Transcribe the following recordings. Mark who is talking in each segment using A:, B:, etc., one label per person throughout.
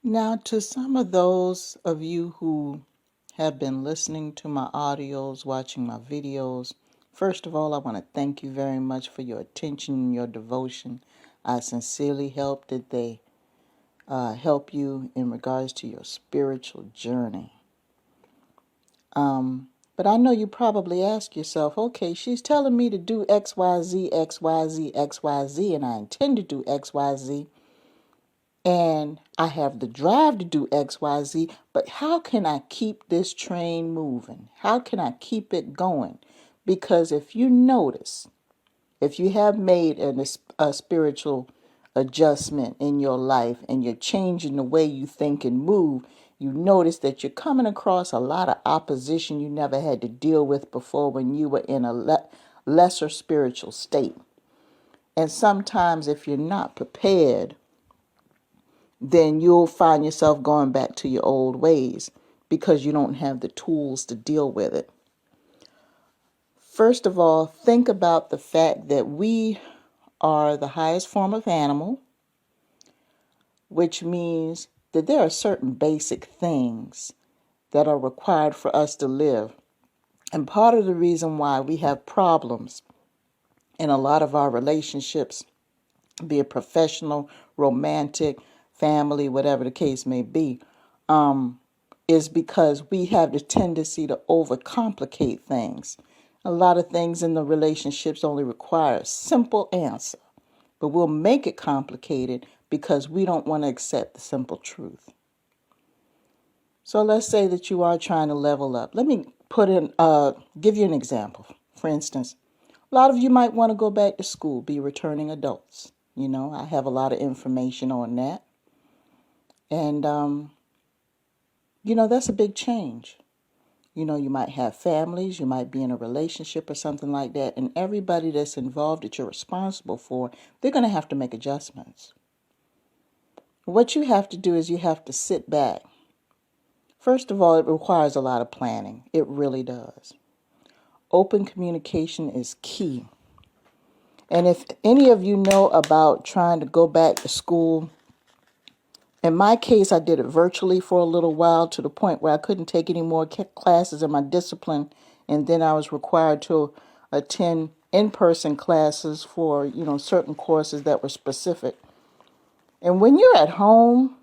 A: Now, to some of those of you who have been listening to my audios, watching my videos, first of all, I want to thank you very much for your attention and your devotion. I sincerely hope that they help you in regards to your spiritual journey. But I know you probably ask yourself, okay, she's telling me to do X, Y, Z, X, Y, Z, X, Y, Z, and I intend to do X, Y, Z. And I have the drive to do X, Y, Z, but how can I keep this train moving? How can I keep it going? Because if you notice, if you have made a spiritual adjustment in your life and you're changing the way you think and move, you notice that you're coming across a lot of opposition you never had to deal with before when you were in a lesser spiritual state. And sometimes if you're not prepared, then you'll find yourself going back to your old ways because you don't have the tools to deal with it. First of all, think about the fact that we are the highest form of animal, which means that there are certain basic things that are required for us to live. And part of the reason why we have problems in a lot of our relationships, be it professional, romantic, family, whatever the case may be, is because we have the tendency to overcomplicate things. A lot of things in the relationships only require a simple answer, but we'll make it complicated because we don't want to accept the simple truth. So let's say that you are trying to level up. Let me give you an example. For instance, a lot of you might want to go back to school, be returning adults. You know, I have a lot of information on that. And, that's a big change. You might have families, you might be in a relationship or something like that, and everybody that's involved that you're responsible for, they're going to have to make adjustments. What you have to do is you have to sit back. First of all, it requires a lot of planning. It really does. Open communication is key. And if any of you know about trying to go back to school, in my case, I did it virtually for a little while to the point where I couldn't take any more classes in my discipline. And then I was required to attend in-person classes for, certain courses that were specific. And when you're at home,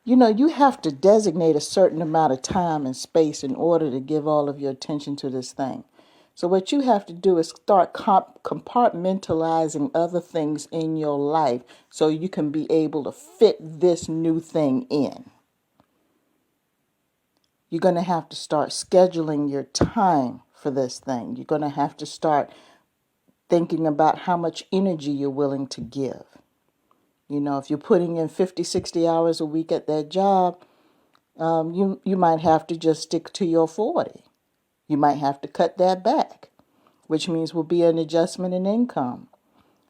A: you have to designate a certain amount of time and space in order to give all of your attention to this thing. So what you have to do is start compartmentalizing other things in your life so you can be able to fit this new thing in. You're going to have to start scheduling your time for this thing. You're going to have to start thinking about how much energy you're willing to give. If you're putting in 50, 60 hours a week at that job, you might have to just stick to your 40. You might have to cut that back, which means will be an adjustment in income.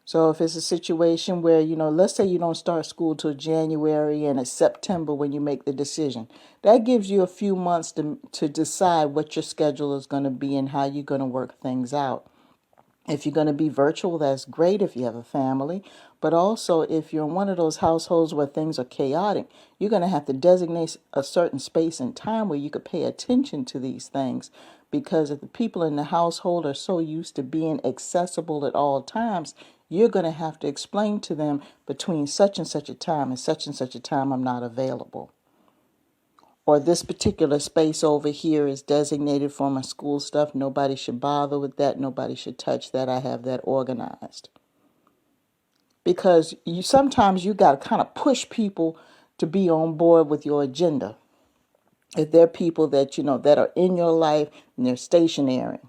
A: So if it's a situation where, let's say you don't start school till January and it's September when you make the decision, that gives you a few months to decide what your schedule is going to be and how you're going to work things out. If you're going to be virtual, that's great if you have a family. But also, if you're in one of those households where things are chaotic, you're going to have to designate a certain space and time where you could pay attention to these things. Because if the people in the household are so used to being accessible at all times, you're going to have to explain to them between such and such a time and such a time I'm not available. Or this particular space over here is designated for my school stuff. Nobody should bother with that. Nobody should touch that. I have that organized. Because sometimes you got to kind of push people to be on board with your agenda. If they're people that, that are in your life and they're stationary.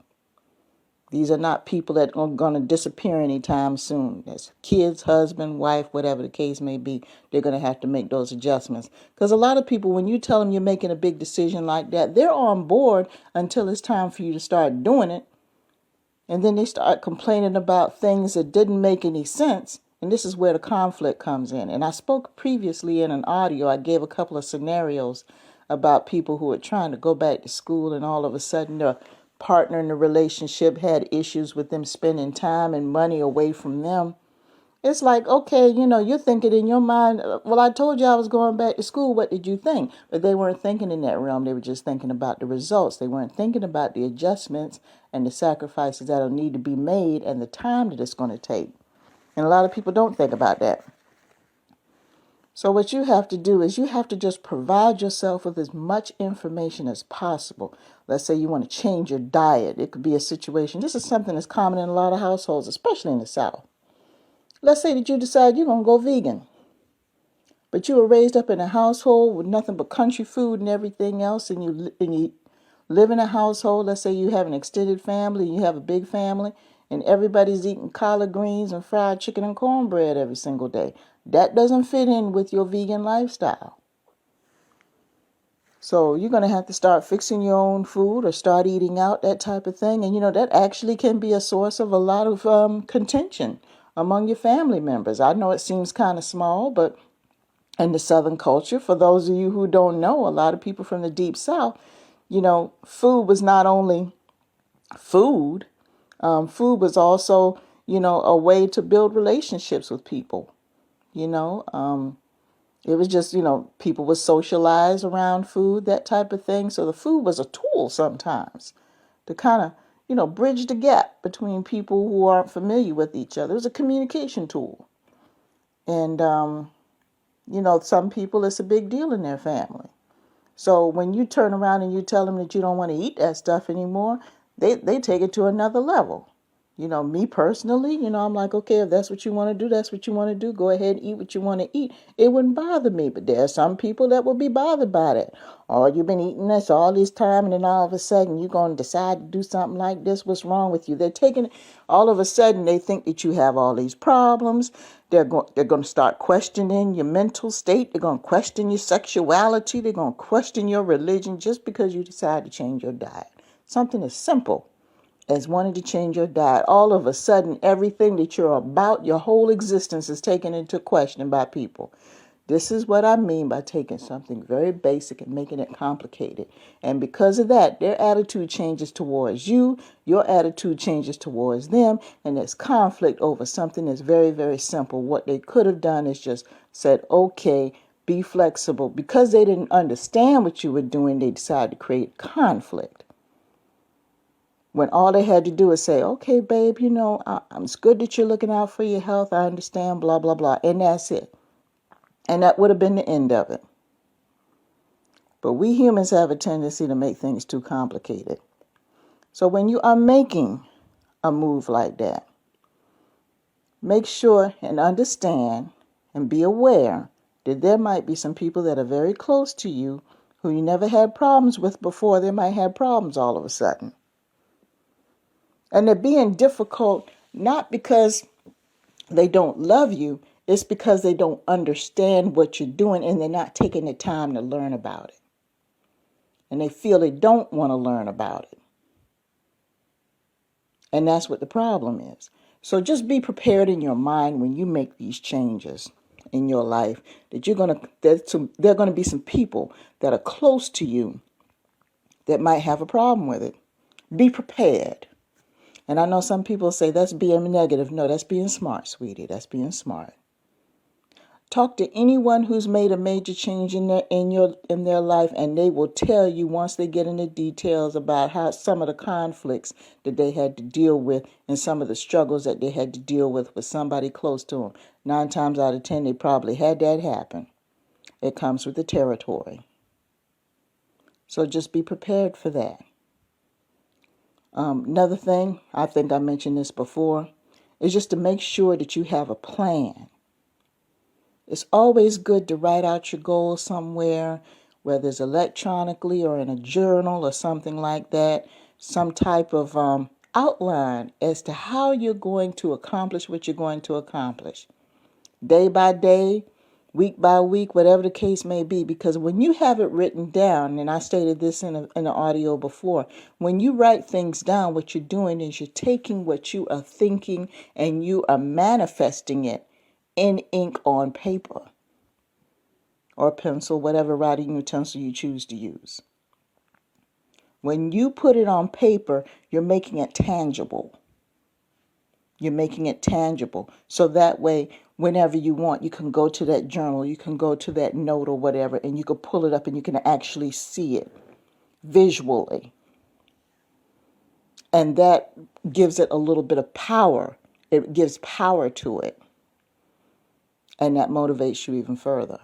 A: These are not people that are going to disappear anytime soon. That's kids, husband, wife, whatever the case may be. They're going to have to make those adjustments. Because a lot of people, when you tell them you're making a big decision like that, they're on board until it's time for you to start doing it. And then they start complaining about things that didn't make any sense. And this is where the conflict comes in. And I spoke previously in an audio. I gave a couple of scenarios about people who are trying to go back to school and all of a sudden they're partner in the relationship had issues with them spending time and money away from them. It's like, okay, you're thinking in your mind, well, I told you I was going back to school. What did you think? But they weren't thinking in that realm. They were just thinking about the results. They weren't thinking about the adjustments and the sacrifices that'll need to be made and the time that it's going to take. And a lot of people don't think about that. So what you have to do is you have to just provide yourself with as much information as possible. Let's say you want to change your diet. It could be a situation. This is something that's common in a lot of households, especially in the South. Let's say that you decide you're going to go vegan. But you were raised up in a household with nothing but country food and everything else, and you live in a household. Let's say you have an extended family, you have a big family, and everybody's eating collard greens and fried chicken and cornbread every single day. That doesn't fit in with your vegan lifestyle. So you're going to have to start fixing your own food or start eating out, that type of thing. And that actually can be a source of a lot of contention among your family members. I know it seems kind of small, but in the Southern culture, for those of you who don't know, a lot of people from the Deep South, food was not only food, food was also, a way to build relationships with people. It was just, people would socialize around food, that type of thing. So the food was a tool sometimes to kind of, bridge the gap between people who aren't familiar with each other. It was a communication tool. And, some people, it's a big deal in their family. So when you turn around and you tell them that you don't want to eat that stuff anymore, they take it to another level. Me personally, I'm like, okay, if that's what you want to do, that's what you want to do. Go ahead and eat what you want to eat. It wouldn't bother me, but there are some people that will be bothered by that. Oh, you've been eating this all this time, and then all of a sudden you're going to decide to do something like this. What's wrong with you? They're taking, all of a sudden they think that you have all these problems. They're going to start questioning your mental state. They're going to question your sexuality. They're going to question your religion just because you decide to change your diet. Something as simple as wanting to change your diet. All of a sudden, everything that you're about, your whole existence is taken into question by people. This is what I mean by taking something very basic and making it complicated. And because of that, their attitude changes towards you, your attitude changes towards them, and there's conflict over something that's very, very simple. What they could have done is just said, okay, be flexible. Because they didn't understand what you were doing, they decided to create conflict. When all they had to do is say, okay, babe, it's good that you're looking out for your health. I understand, blah, blah, blah. And that's it. And that would have been the end of it. But we humans have a tendency to make things too complicated. So when you are making a move like that, make sure and understand and be aware that there might be some people that are very close to you who you never had problems with before. They might have problems all of a sudden. And they're being difficult not because they don't love you, it's because they don't understand what you're doing and they're not taking the time to learn about it. And they feel they don't want to learn about it. And that's what the problem is. So just be prepared in your mind when you make these changes in your life that there are going to be some people that are close to you that might have a problem with it. Be prepared. And I know some people say that's being negative. No, that's being smart, sweetie. That's being smart. Talk to anyone who's made a major change in their life, and they will tell you once they get into details about how some of the conflicts that they had to deal with and some of the struggles that they had to deal with somebody close to them. 9 times out of 10, they probably had that happen. It comes with the territory. So just be prepared for that. Another thing, I think I mentioned this before, is just to make sure that you have a plan. It's always good to write out your goals somewhere, whether it's electronically or in a journal or something like that, some type of outline as to how you're going to accomplish what you're going to accomplish. Day by day, week by week, whatever the case may be, because when you have it written down, and I stated this in an audio before, when you write things down, what you're doing is you're taking what you are thinking and you are manifesting it in ink on paper or pencil, whatever writing utensil you choose to use. When you put it on paper, you're making it tangible. You're making it tangible. So that way, whenever you want, you can go to that journal, you can go to that note or whatever, and you can pull it up and you can actually see it visually. And that gives it a little bit of power. It gives power to it. And that motivates you even further.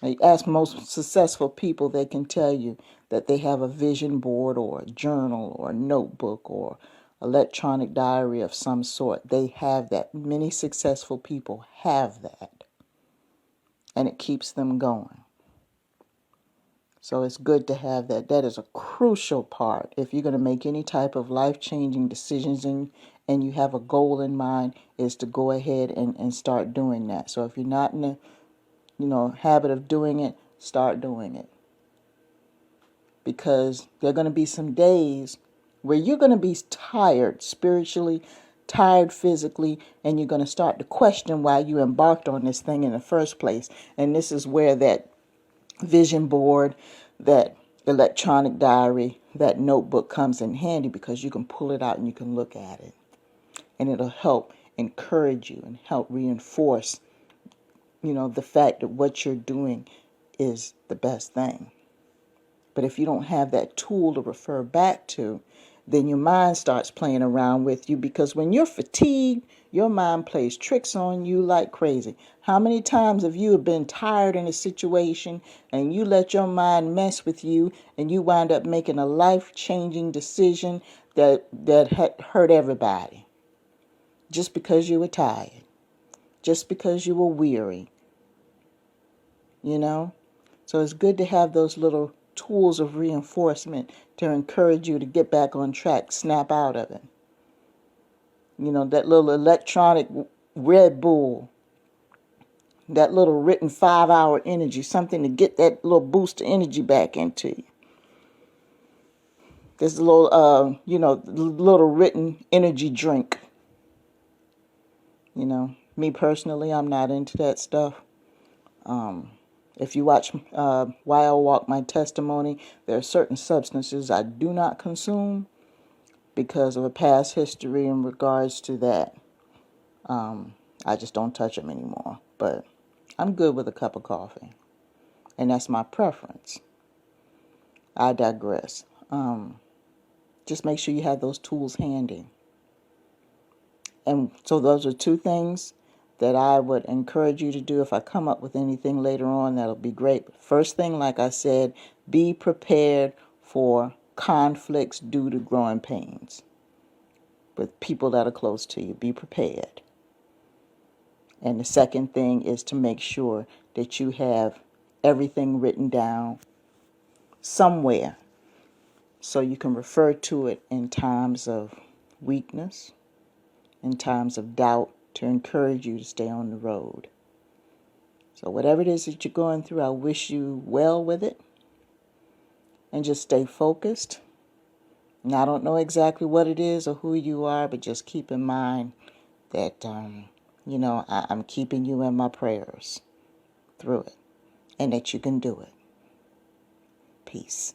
A: You ask most successful people, they can tell you that they have a vision board or a journal or a notebook or electronic diary of some sort. They have that. Many successful people have that. And it keeps them going. So it's good to have that. That is a crucial part. If you're going to make any type of life-changing decisions and you have a goal in mind, is to go ahead and start doing that. So if you're not in the habit of doing it, start doing it. Because there are going to be some days where you're going to be tired spiritually, tired physically, and you're going to start to question why you embarked on this thing in the first place. And this is where that vision board, that electronic diary, that notebook comes in handy, because you can pull it out and you can look at it. And it'll help encourage you and help reinforce, the fact that what you're doing is the best thing. But if you don't have that tool to refer back to, then your mind starts playing around with you, because when you're fatigued, your mind plays tricks on you like crazy. How many times have you been tired in a situation and you let your mind mess with you and you wind up making a life-changing decision that hurt everybody just because you were tired, just because you were weary, So it's good to have those little tools of reinforcement to encourage you to get back on track, snap out of it. That little electronic Red Bull, that little written 5-hour energy, something to get that little boost of energy back into you. This little, little written energy drink. Me personally, I'm not into that stuff. If you watch Why I Walk My Testimony, there are certain substances I do not consume because of a past history in regards to that. I just don't touch them anymore. But I'm good with a cup of coffee. And that's my preference. I digress. Just make sure you have those tools handy. And so those are two things that I would encourage you to do. If I come up with anything later on, that'll be great. But first thing, like I said, be prepared for conflicts due to growing pains with people that are close to you. Be prepared. And the second thing is to make sure that you have everything written down somewhere so you can refer to it in times of weakness, in times of doubt, to encourage you to stay on the road. So whatever it is that you're going through, I wish you well with it. And just stay focused. And I don't know exactly what it is or who you are, but just keep in mind that, I'm keeping you in my prayers through it. And that you can do it. Peace.